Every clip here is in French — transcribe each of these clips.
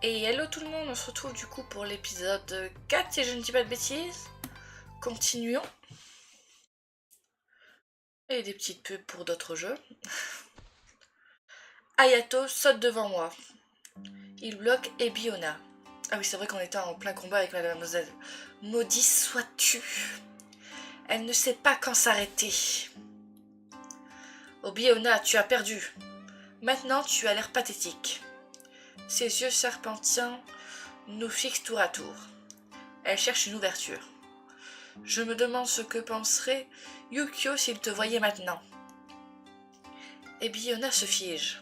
Et hello tout le monde, on se retrouve du coup pour l'épisode 4 si je ne dis pas de bêtises. Continuons. Et des petites pubs pour d'autres jeux. Hayato saute devant moi. Il bloque Ebiona. Ah oui, c'est vrai qu'on était en plein combat avec Mademoiselle. Maudit sois-tu. Elle ne sait pas quand s'arrêter. Oh Biona, tu as perdu. Maintenant tu as l'air pathétique. Ses yeux serpentins nous fixent tour à tour. Elle cherche une ouverture. Je me demande ce que penserait Yukio s'il te voyait maintenant. Et Biona se fige.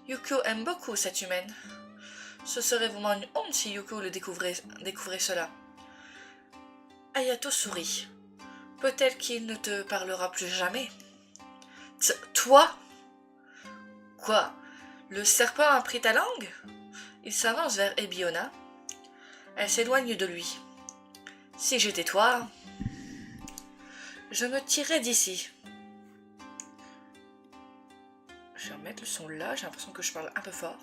Yukio aime beaucoup cette humaine. Ce serait vraiment une honte si Yukio le découvrait cela. Hayato sourit. Peut-être qu'il ne te parlera plus jamais. Toi? Quoi? Le serpent a pris ta langue? Il s'avance vers Ebiona. Elle s'éloigne de lui. Si j'étais toi, je me tirerais d'ici. Je vais remettre le son là, j'ai l'impression que je parle un peu fort.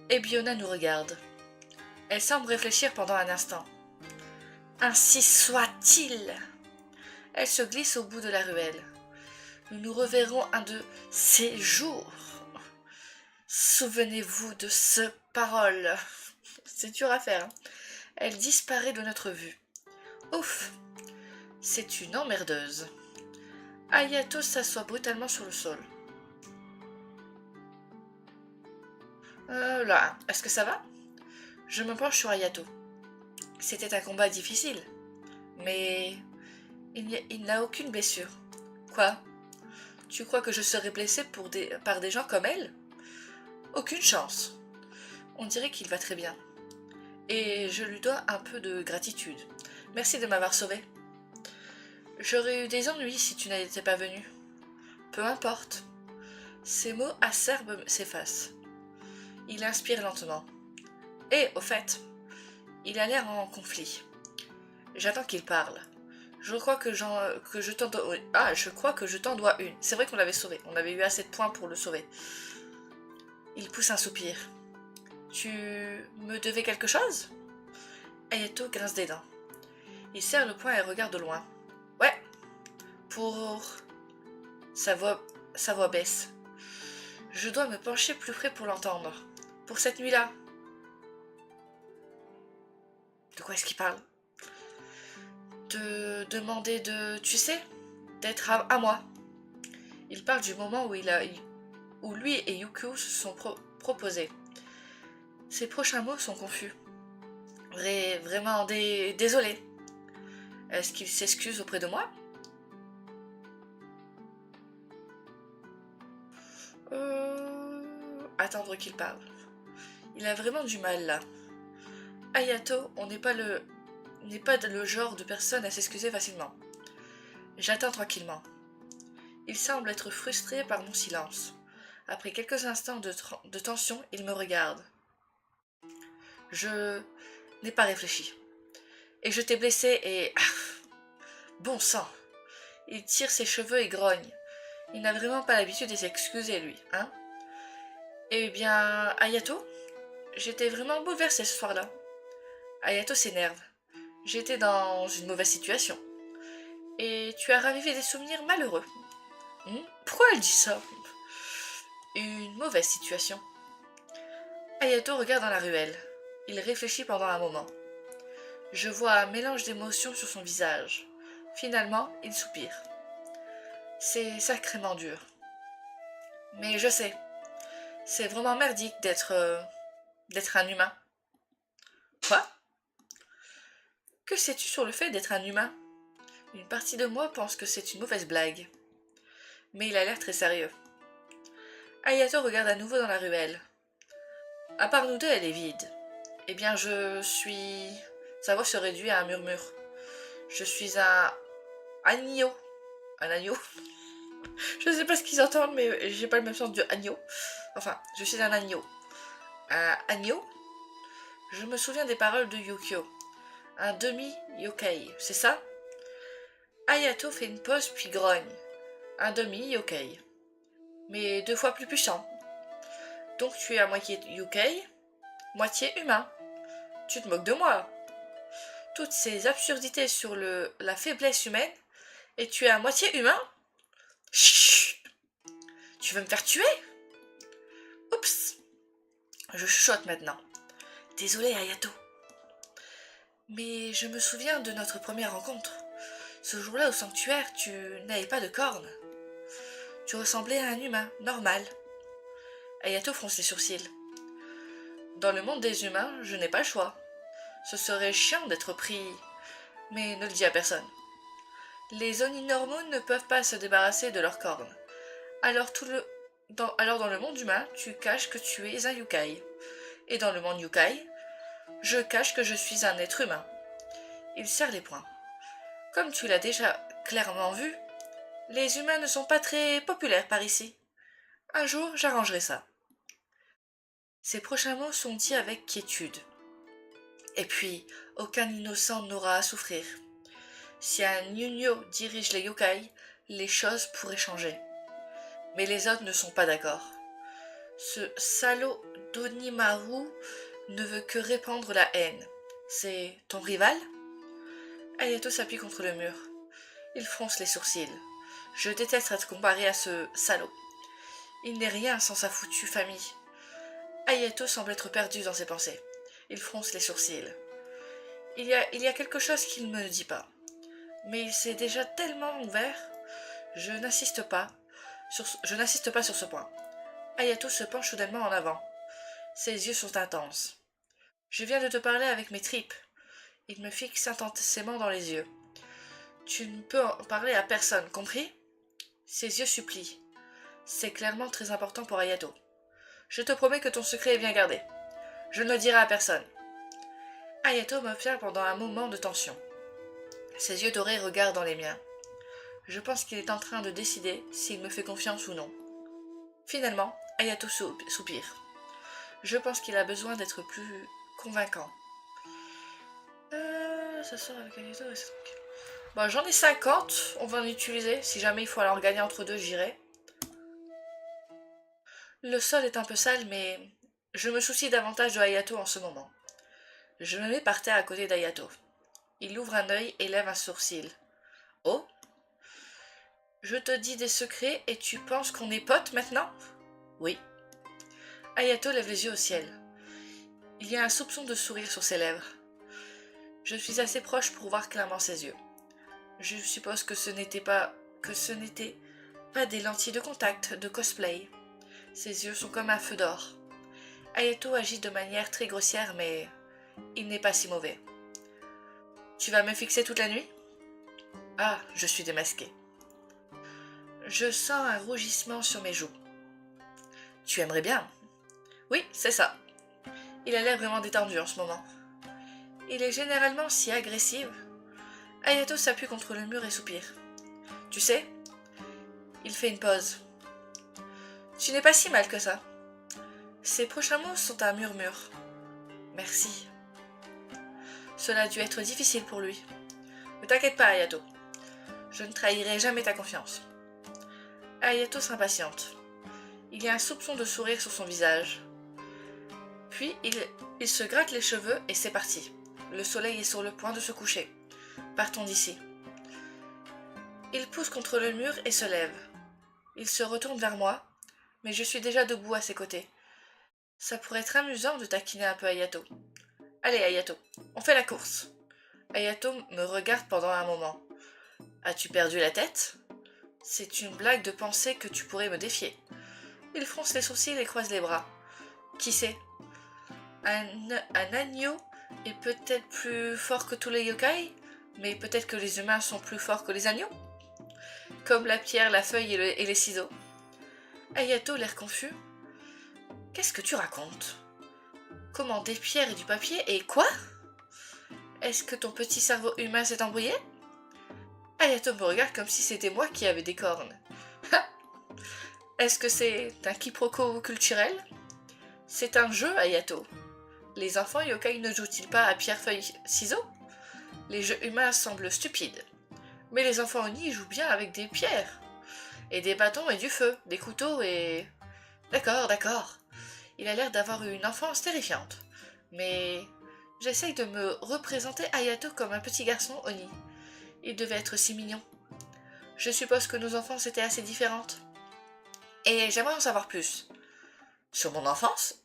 Ebiona nous regarde. Elle semble réfléchir pendant un instant. Ainsi soit-il. Elle se glisse au bout de la ruelle. Nous nous reverrons un de ces jours. Souvenez-vous de ce parole. C'est dur à faire. Hein. Elle disparaît de notre vue. Ouf. C'est une emmerdeuse. Hayato s'assoit brutalement sur le sol. Là, est-ce que ça va? Je me penche sur Hayato. C'était un combat difficile, mais il n'a aucune blessure. Quoi? Tu crois que je serais blessée par des gens comme elle? Aucune chance. On dirait qu'il va très bien. Et je lui dois un peu de gratitude. Merci de m'avoir sauvée. J'aurais eu des ennuis si tu n'étais pas venu. Peu importe. Ces mots acerbes s'effacent. Il inspire lentement. Et, au fait, il a l'air en conflit. J'attends qu'il parle. Je crois que je t'en dois... Ah, je crois que je t'en dois une. C'est vrai qu'on l'avait sauvé. On avait eu assez de points pour le sauver. Il pousse un soupir. Tu me devais quelque chose? Hayato grince des dents. Il serre le poing et regarde de loin. Ouais. Pour... Sa voix baisse. Je dois me pencher plus près pour l'entendre. Pour cette nuit-là. De quoi est-ce qu'il parle? Te demander de... Tu sais? D'être à moi. Il parle du moment où lui et Yukio se sont proposés. Ses prochains mots sont confus. Vraiment désolé. Est-ce qu'il s'excuse auprès de moi? Attendre qu'il parle. Il a vraiment du mal là. Hayato, on n'est pas le genre de personne à s'excuser facilement. J'attends tranquillement. Il semble être frustré par mon silence. Après quelques instants de tension, il me regarde. Je n'ai pas réfléchi. Et je t'ai blessé et... Bon sang. Il tire ses cheveux et grogne. Il n'a vraiment pas l'habitude de s'excuser, lui, hein? Eh bien, Hayato, j'étais vraiment bouleversée ce soir-là. Hayato s'énerve. J'étais dans une mauvaise situation. Et tu as ravivé des souvenirs malheureux. Pourquoi elle dit ça? Une mauvaise situation. Hayato regarde dans la ruelle. Il réfléchit pendant un moment. Je vois un mélange d'émotions sur son visage. Finalement, il soupire. C'est sacrément dur. Mais je sais, c'est vraiment merdique d'être un humain. Quoi? Que sais-tu sur le fait d'être un humain? Une partie de moi pense que c'est une mauvaise blague. Mais il a l'air très sérieux. Hayato regarde à nouveau dans la ruelle. À part nous deux, elle est vide. Eh bien, je suis... Sa voix se réduit à un murmure. Je suis un agneau. Un agneau? Je sais pas ce qu'ils entendent, mais j'ai pas le même sens de agneau. Enfin, je suis un agneau. Un agneau? Je me souviens des paroles de Yukio. Un demi-yokai, c'est ça? Hayato fait une pause puis grogne. Un demi-yokai. Mais 2 fois plus puissant. Donc tu es à moitié yokai? moitié humain. Tu te moques de moi. Toutes ces absurdités sur la faiblesse humaine, et tu es à moitié humain? Chut! Tu veux me faire tuer? Oups! Je chuchote maintenant. Désolé, Ayato. Mais je me souviens de notre première rencontre. Ce jour-là au sanctuaire, tu n'avais pas de cornes. Tu ressemblais à un humain, normal. Ayato fronce les sourcils. Dans le monde des humains, je n'ai pas le choix. Ce serait chiant d'être pris, mais ne le dis à personne. Les Oni-normaux ne peuvent pas se débarrasser de leurs cornes. Alors dans le monde humain, tu caches que tu es un yokai. Et dans le monde yokai, je cache que je suis un être humain. Il serre les poings. Comme tu l'as déjà clairement vu, les humains ne sont pas très populaires par ici. Un jour, j'arrangerai ça. Ces prochains mots sont dits avec quiétude. Et puis, aucun innocent n'aura à souffrir. Si un Nyunyo dirige les yokai, les choses pourraient changer. Mais les autres ne sont pas d'accord. Ce salaud d'Onimaru ne veut que répandre la haine. C'est ton rival? Ayato s'appuie contre le mur. Il fronce les sourcils. Je déteste être comparé à ce salaud. Il n'est rien sans sa foutue famille. Ayato semble être perdu dans ses pensées. Il fronce les sourcils. Il y a quelque chose qu'il ne me dit pas. Mais il s'est déjà tellement ouvert. Je n'insiste pas sur ce point. Ayato se penche soudainement en avant. Ses yeux sont intenses. Je viens de te parler avec mes tripes. Il me fixe intensément dans les yeux. Tu ne peux en parler à personne, compris? Ses yeux supplient. C'est clairement très important pour Ayato. Je te promets que ton secret est bien gardé. Je ne le dirai à personne. Ayato m'observe pendant un moment de tension. Ses yeux dorés regardent dans les miens. Je pense qu'il est en train de décider s'il me fait confiance ou non. Finalement, Ayato soupire. Je pense qu'il a besoin d'être plus convaincant. Ça sort avec Ayato et c'est tranquille. Bon, j'en ai 50, on va en utiliser. Si jamais il faut alors gagner entre deux, j'irai. Le sol est un peu sale, mais je me soucie davantage de Ayato en ce moment. Je me mets par terre à côté d'Ayato. Il ouvre un œil et lève un sourcil. Oh? Je te dis des secrets et tu penses qu'on est potes maintenant? Oui. Ayato lève les yeux au ciel. Il y a un soupçon de sourire sur ses lèvres. Je suis assez proche pour voir clairement ses yeux. Je suppose que ce n'était pas des lentilles de contact, de cosplay. Ses yeux sont comme un feu d'or. Ayato agit de manière très grossière, mais il n'est pas si mauvais. Tu vas me fixer toute la nuit? Ah, je suis démasquée. Je sens un rougissement sur mes joues. Tu aimerais bien? Oui, c'est ça. Il a l'air vraiment détendu en ce moment. Il est généralement si agressif. Ayato s'appuie contre le mur et soupire. Tu sais, il fait une pause. Tu n'es pas si mal que ça. Ses prochains mots sont un murmure. Merci. Cela a dû être difficile pour lui. Ne t'inquiète pas, Ayato. Je ne trahirai jamais ta confiance. Ayato s'impatiente. Il y a un soupçon de sourire sur son visage. Puis il se gratte les cheveux et c'est parti. Le soleil est sur le point de se coucher. Partons d'ici. Il pousse contre le mur et se lève. Il se retourne vers moi, mais je suis déjà debout à ses côtés. Ça pourrait être amusant de taquiner un peu Ayato. Allez, Ayato, on fait la course. Ayato me regarde pendant un moment. As-tu perdu la tête? C'est une blague de penser que tu pourrais me défier. Il fronce les sourcils et croise les bras. Qui sait? Un agneau est peut-être plus fort que tous les yokai, mais peut-être que les humains sont plus forts que les agneaux? Comme la pierre, la feuille et les ciseaux. Ayato, l'air confus. Qu'est-ce que tu racontes? Comment des pierres et du papier et quoi? Est-ce que ton petit cerveau humain s'est embrouillé? Ayato me regarde comme si c'était moi qui avais des cornes. Est-ce que c'est un quiproquo culturel? C'est un jeu, Ayato. Les enfants yokai ne jouent-ils pas à pierre-feuille-ciseaux? Les jeux humains semblent stupides. Mais les enfants Oni jouent bien avec des pierres. Et des bâtons et du feu, des couteaux et... D'accord. Il a l'air d'avoir eu une enfance terrifiante. Mais j'essaye de me représenter Hayato comme un petit garçon Oni. Il devait être si mignon. Je suppose que nos enfances étaient assez différentes. Et j'aimerais en savoir plus. Sur mon enfance?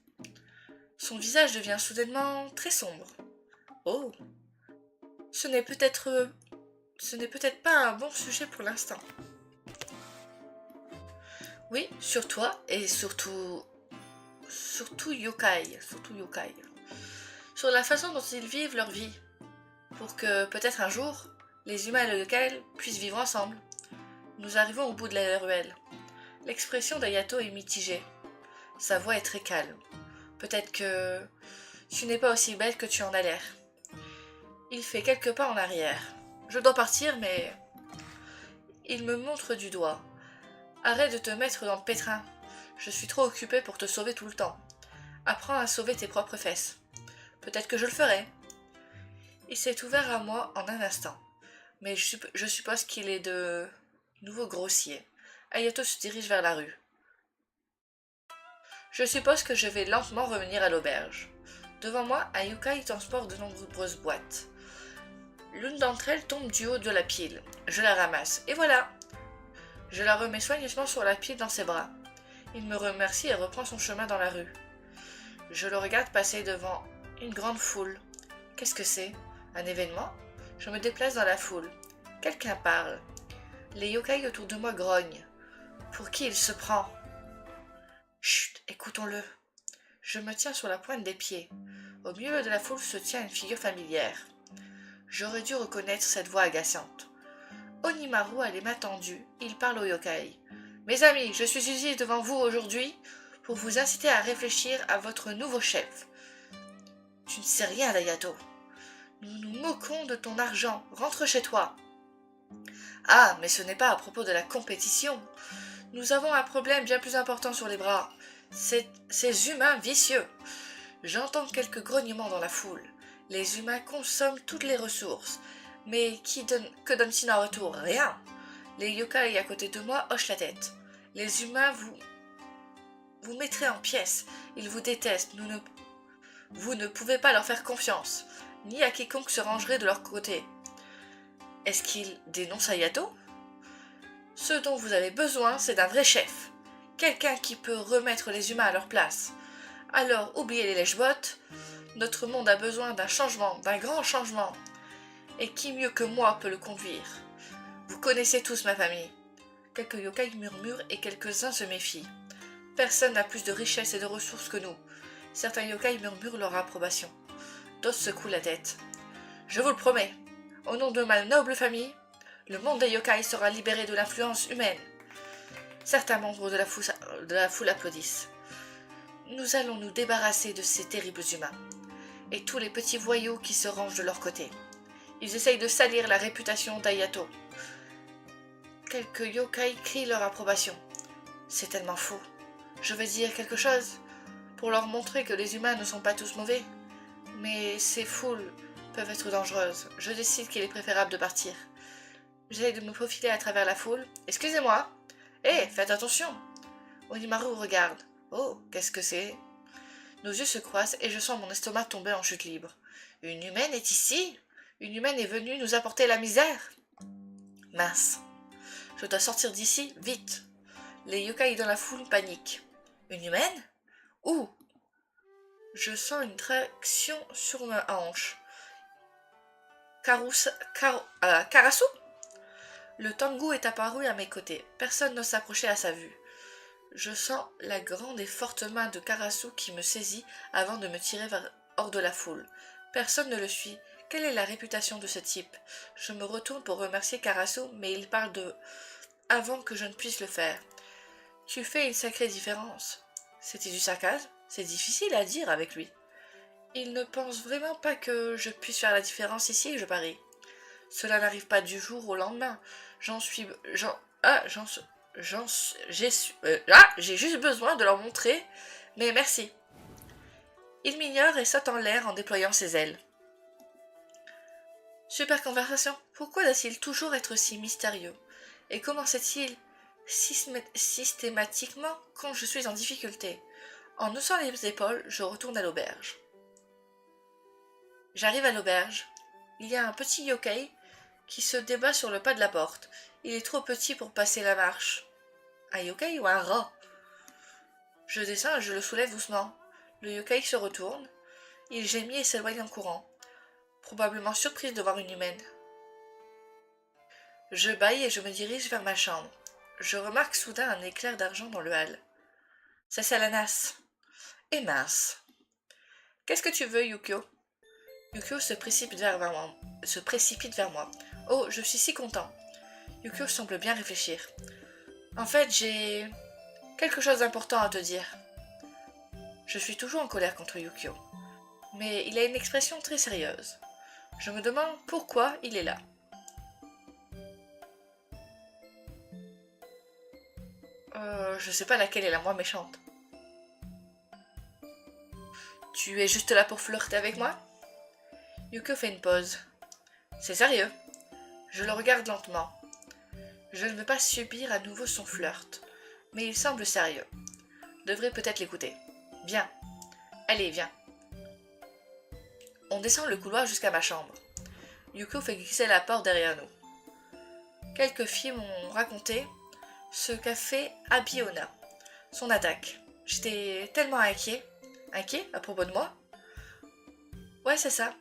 Son visage devient soudainement très sombre. Oh, ce n'est peut-être... ce n'est peut-être pas un bon sujet pour l'instant. Oui, sur toi et surtout... surtout yokai. Surtout yokai. Sur la façon dont ils vivent leur vie. Pour que, peut-être un jour, les humains et les yokai puissent vivre ensemble. Nous arrivons au bout de la ruelle. L'expression d'Ayato est mitigée. Sa voix est très calme. Peut-être que tu n'es pas aussi belle que tu en as l'air. Il fait quelques pas en arrière. Je dois partir, mais... Il me montre du doigt. Arrête de te mettre dans le pétrin. Je suis trop occupée pour te sauver tout le temps. Apprends à sauver tes propres fesses. Peut-être que je le ferai. Il s'est ouvert à moi en un instant. Mais je suppose qu'il est de nouveau grossier. Hayato se dirige vers la rue. Je suppose que je vais lentement revenir à l'auberge. Devant moi, un yokai transporte de nombreuses boîtes. L'une d'entre elles tombe du haut de la pile. Je la ramasse. Et voilà! Je la remets soigneusement sur la pile dans ses bras. Il me remercie et reprend son chemin dans la rue. Je le regarde passer devant une grande foule. Qu'est-ce que c'est? Un événement? Je me déplace dans la foule. Quelqu'un parle. Les yokai autour de moi grognent. Pour qui il se prend? Chut, écoutons-le. Je me tiens sur la pointe des pieds. Au milieu de la foule se tient une figure familière. J'aurais dû reconnaître cette voix agaçante. Onimaru a les mains tendues, il parle aux yokai. Mes amis, je suis ici devant vous aujourd'hui pour vous inciter à réfléchir à votre nouveau chef. Tu ne sais rien, Dayato. Nous nous moquons de ton argent, rentre chez toi. Ah, mais ce n'est pas à propos de la compétition. Nous avons un problème bien plus important sur les bras. Ces humains vicieux. J'entends quelques grognements dans la foule. Les humains consomment toutes les ressources. Mais que donne-t-il en retour? Rien. Les yokai à côté de moi hochent la tête. Les humains vous mettrez en pièces. Ils vous détestent. Vous ne pouvez pas leur faire confiance, ni à quiconque se rangerait de leur côté. Est-ce qu'ils dénoncent Hayato? Ce dont vous avez besoin, c'est d'un vrai chef. Quelqu'un qui peut remettre les humains à leur place. Alors, oubliez les lèche-bottes. Notre monde a besoin d'un changement, d'un grand changement. Et qui mieux que moi peut le conduire? Vous connaissez tous ma famille. Quelques yokai murmurent et quelques-uns se méfient. Personne n'a plus de richesses et de ressources que nous. Certains yokai murmurent leur approbation. D'autres secouent la tête. Je vous le promets, au nom de ma noble famille, le monde des yokai sera libéré de l'influence humaine. Certains membres de la foule applaudissent. Nous allons nous débarrasser de ces terribles humains. Et tous les petits voyous qui se rangent de leur côté. Ils essayent de salir la réputation d'Hayato. Quelques yokai crient leur approbation. C'est tellement faux. Je vais dire quelque chose pour leur montrer que les humains ne sont pas tous mauvais. Mais ces foules peuvent être dangereuses. Je décide qu'il est préférable de partir. J'essaie de me faufiler à travers la foule. Excusez-moi. Hé, faites attention. Onimaru regarde. Oh, qu'est-ce que c'est? Nos yeux se croisent et je sens mon estomac tomber en chute libre. Une humaine est ici? Une humaine est venue nous apporter la misère? Mince. Je dois sortir d'ici, vite. Les yokai dans la foule paniquent. Une humaine? Où? Je sens une traction sur ma hanche. Karasu? Le Tengu est apparu à mes côtés. Personne n'ose s'approcher à sa vue. Je sens la grande et forte main de Karasu qui me saisit avant de me tirer hors de la foule. Personne ne le suit. Quelle est la réputation de ce type? Je me retourne pour remercier Karasu, mais il parle avant que je ne puisse le faire. Tu fais une sacrée différence. C'était du sarcasme? C'est difficile à dire avec lui. Il ne pense vraiment pas que je puisse faire la différence ici, je parie. Cela n'arrive pas du jour au lendemain. J'ai juste besoin de leur montrer, mais merci. Il m'ignore et saute en l'air en déployant ses ailes. Super conversation. Pourquoi doit-il toujours être si mystérieux? Et comment sait-il systématiquement quand je suis en difficulté? En haussant les épaules, je retourne à l'auberge. J'arrive à l'auberge. Il y a un petit yokai qui se débat sur le pas de la porte. Il est trop petit pour passer la marche. Un yokai ou un rat? Je descends et je le soulève doucement. Le yokai se retourne. Il gémit et s'éloigne en courant, probablement surprise de voir une humaine. Je bâille et je me dirige vers ma chambre. Je remarque soudain un éclair d'argent dans le hall. C'est Salanas. Et mince. Qu'est-ce que tu veux, Yukio? Yukio se précipite vers moi. Oh, je suis si content. Yukio semble bien réfléchir. En fait, j'ai quelque chose d'important à te dire. Je suis toujours en colère contre Yukio, mais il a une expression très sérieuse. Je me demande pourquoi il est là. Je sais pas laquelle est la moins méchante. Tu es juste là pour flirter avec moi? Yukio fait une pause. C'est sérieux? Je le regarde lentement. Je ne veux pas subir à nouveau son flirt, mais il semble sérieux. Je devrais peut-être l'écouter. Viens. Allez, viens. On descend le couloir jusqu'à ma chambre. Yukio fait glisser la porte derrière nous. Quelques filles m'ont raconté ce qu'a fait Abiona, son attaque. J'étais tellement inquiet. Inquiet à propos de moi? Ouais, c'est ça.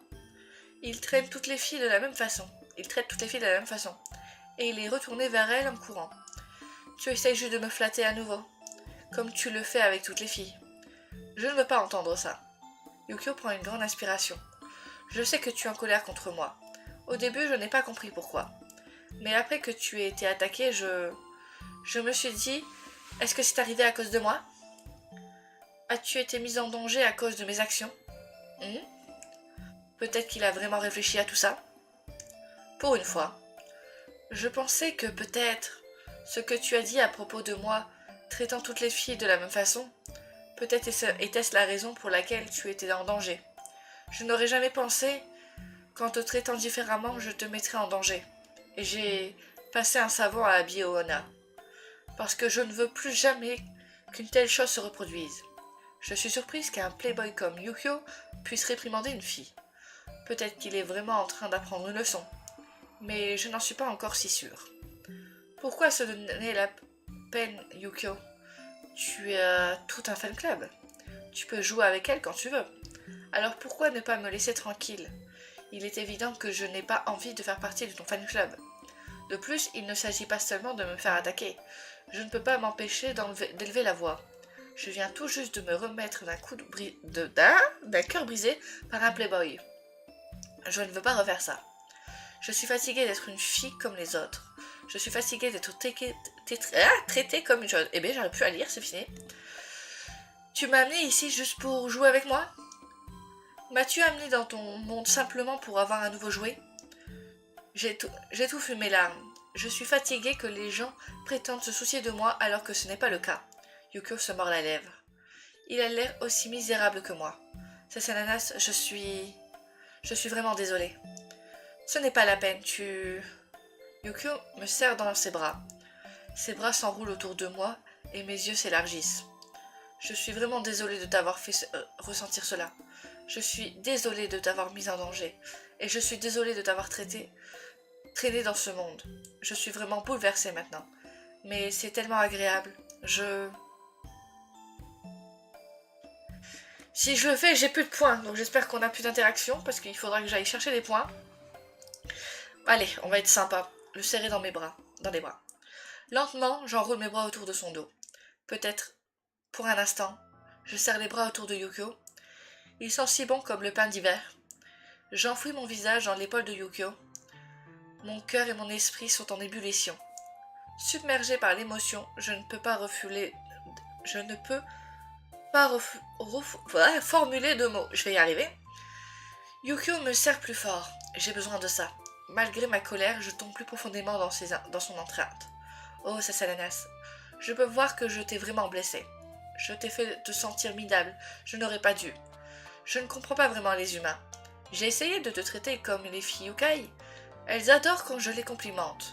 Il traîne toutes les filles de la même façon. Il traite toutes les filles de la même façon. Et il est retourné vers elle en courant. Tu essayes juste de me flatter à nouveau, comme tu le fais avec toutes les filles. Je ne veux pas entendre ça. Yukio prend une grande inspiration. Je sais que tu es en colère contre moi. Au début, je n'ai pas compris pourquoi. Mais après que tu aies été attaqué, je me suis dit, est-ce que c'est arrivé à cause de moi? As-tu été mise en danger à cause de mes actions? Peut-être qu'il a vraiment réfléchi à tout ça. Pour une fois. Je pensais que peut-être ce que tu as dit à propos de moi, traitant toutes les filles de la même façon, peut-être était-ce la raison pour laquelle tu étais en danger. Je n'aurais jamais pensé qu'en te traitant différemment, je te mettrais en danger. Et j'ai passé un savon à Abiona. Parce que je ne veux plus jamais qu'une telle chose se reproduise. Je suis surprise qu'un playboy comme Yukio puisse réprimander une fille. Peut-être qu'il est vraiment en train d'apprendre une leçon. Mais je n'en suis pas encore si sûre. Pourquoi se donner la peine, Yukio? Tu as tout un fan club. Tu peux jouer avec elle quand tu veux. Alors pourquoi ne pas me laisser tranquille? Il est évident que je n'ai pas envie de faire partie de ton fan club. De plus, il ne s'agit pas seulement de me faire attaquer. Je ne peux pas m'empêcher d'élever la voix. Je viens tout juste de me remettre d'un cœur brisé par un playboy. Je ne veux pas refaire ça. Je suis fatiguée d'être une fille comme les autres. Je suis fatiguée d'être traitée comme une chose. Eh bien, j'arrive plus à lire, c'est fini. Tu m'as amené ici juste pour jouer avec moi? M'as-tu amené dans ton monde simplement pour avoir un nouveau jouet? J'étouffe mes larmes. Je suis fatiguée que les gens prétendent se soucier de moi alors que ce n'est pas le cas. Yukio se mord la lèvre. Il a l'air aussi misérable que moi. Sasananas, je suis vraiment désolée. Ce n'est pas la peine, Yukio me serre dans ses bras. Ses bras s'enroulent autour de moi et mes yeux s'élargissent. Je suis vraiment désolée de t'avoir fait ressentir cela. Je suis désolée de t'avoir mise en danger. Et je suis désolée de t'avoir traîné dans ce monde. Je suis vraiment bouleversée maintenant. Mais c'est tellement agréable. Si je le fais, j'ai plus de points. Donc j'espère qu'on a plus d'interaction parce qu'il faudra que j'aille chercher des points. Allez, on va être sympa. Le serrer dans les bras. Lentement, j'enroule mes bras autour de son dos. Peut-être, pour un instant, je serre les bras autour de Yukio. Ils sont si bons comme le pain d'hiver. J'enfouis mon visage dans l'épaule de Yukio. Mon cœur et mon esprit sont en ébullition. Submergé par l'émotion, je ne peux pas formuler de mots. Je vais y arriver. Yukio me serre plus fort. J'ai besoin de ça. Malgré ma colère, je tombe plus profondément dans son entrainte. Oh, Sasalanas, je peux voir que je t'ai vraiment blessé. Je t'ai fait te sentir minable. Je n'aurais pas dû. Je ne comprends pas vraiment les humains. J'ai essayé de te traiter comme les filles yokai. Elles adorent quand je les complimente.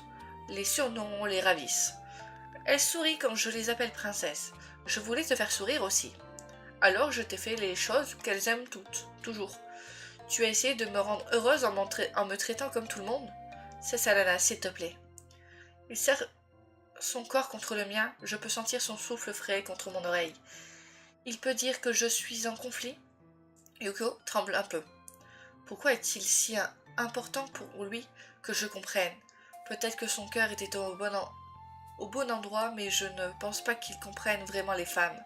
Les surnoms les ravissent. Elles sourient quand je les appelle princesses. Je voulais te faire sourire aussi. Alors je t'ai fait les choses qu'elles aiment toutes, toujours. Tu as essayé de me rendre heureuse en me traitant comme tout le monde? C'est ça, Lana, s'il te plaît. Il serre son corps contre le mien, je peux sentir son souffle frais contre mon oreille. Il peut dire que je suis en conflit? Yuko tremble un peu. Pourquoi est-il si important pour lui que je comprenne? Peut-être que son cœur était au bon endroit, mais je ne pense pas qu'il comprenne vraiment les femmes.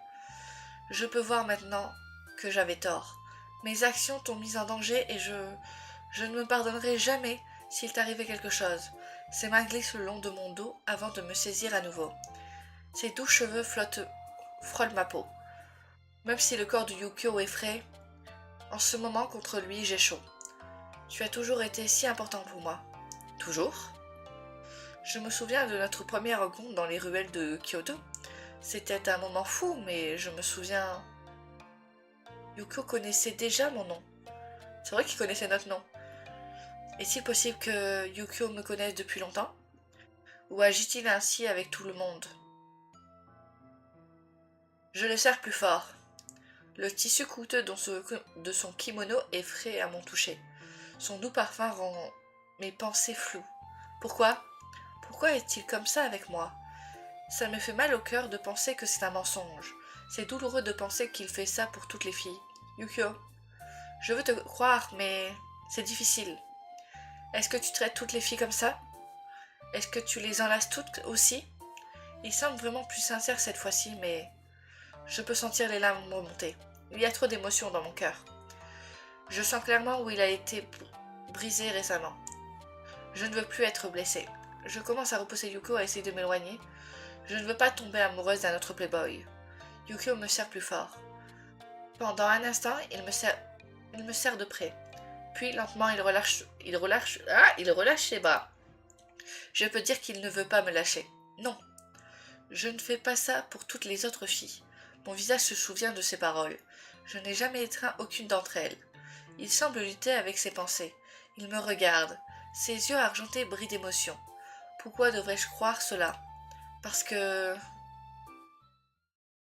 Je peux voir maintenant que j'avais tort. Mes actions t'ont mise en danger et je ne me pardonnerai jamais s'il t'arrivait quelque chose. Ses mains glissent le long de mon dos avant de me saisir à nouveau. Ses doux cheveux frôlent ma peau. Même si le corps de Yukio est frais, en ce moment contre lui j'ai chaud. Tu as toujours été si important pour moi. Toujours? Je me souviens de notre première rencontre dans les ruelles de Kyoto. C'était un moment fou, mais je me souviens... Yukio connaissait déjà mon nom. C'est vrai qu'il connaissait notre nom. Est-il possible que Yukio me connaisse depuis longtemps? Ou agit-il ainsi avec tout le monde? Je le serre plus fort. Le tissu coûteux de son kimono est frais à mon toucher. Son doux parfum rend mes pensées floues. Pourquoi? Pourquoi est-il comme ça avec moi? Ça me fait mal au cœur de penser que c'est un mensonge. C'est douloureux de penser qu'il fait ça pour toutes les filles. Yukio, je veux te croire, mais c'est difficile. Est-ce que tu traites toutes les filles comme ça? Est-ce que tu les enlaces toutes aussi? Il semble vraiment plus sincère cette fois-ci, mais je peux sentir les larmes remonter. Il y a trop d'émotions dans mon cœur. Je sens clairement où il a été brisé récemment. Je ne veux plus être blessée. Je commence à repousser Yuko à essayer de m'éloigner. Je ne veux pas tomber amoureuse d'un autre playboy. Yukio me serre plus fort. Pendant un instant, il me serre de près. Puis lentement, il relâche ses bras. Je peux dire qu'il ne veut pas me lâcher. Non, je ne fais pas ça pour toutes les autres filles. Mon visage se souvient de ces paroles. Je n'ai jamais étreint aucune d'entre elles. Il semble lutter avec ses pensées. Il me regarde. Ses yeux argentés brillent d'émotion. Pourquoi devrais-je croire cela? Parce que...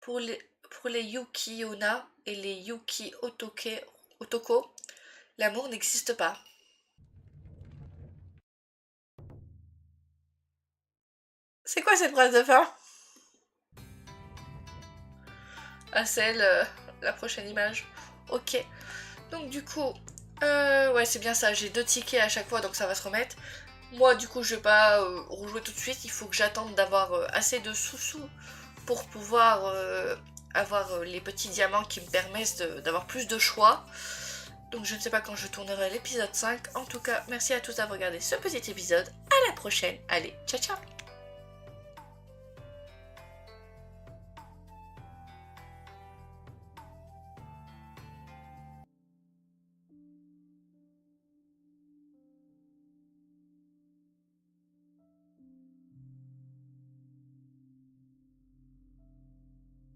Pour les Yuki Onna et les Yuki Otoko, l'amour n'existe pas. C'est quoi cette phrase de fin? Ah, c'est elle, la prochaine image. Ok. Donc du coup, ouais c'est bien ça, j'ai 2 tickets à chaque fois donc ça va se remettre. Moi du coup je vais pas rejouer tout de suite, il faut que j'attende d'avoir assez de sous-sous pour pouvoir avoir les petits diamants qui me permettent d'avoir plus de choix. Donc je ne sais pas quand je tournerai l'épisode 5. En tout cas, merci à tous d'avoir regardé ce petit épisode. À la prochaine. Allez, ciao ciao.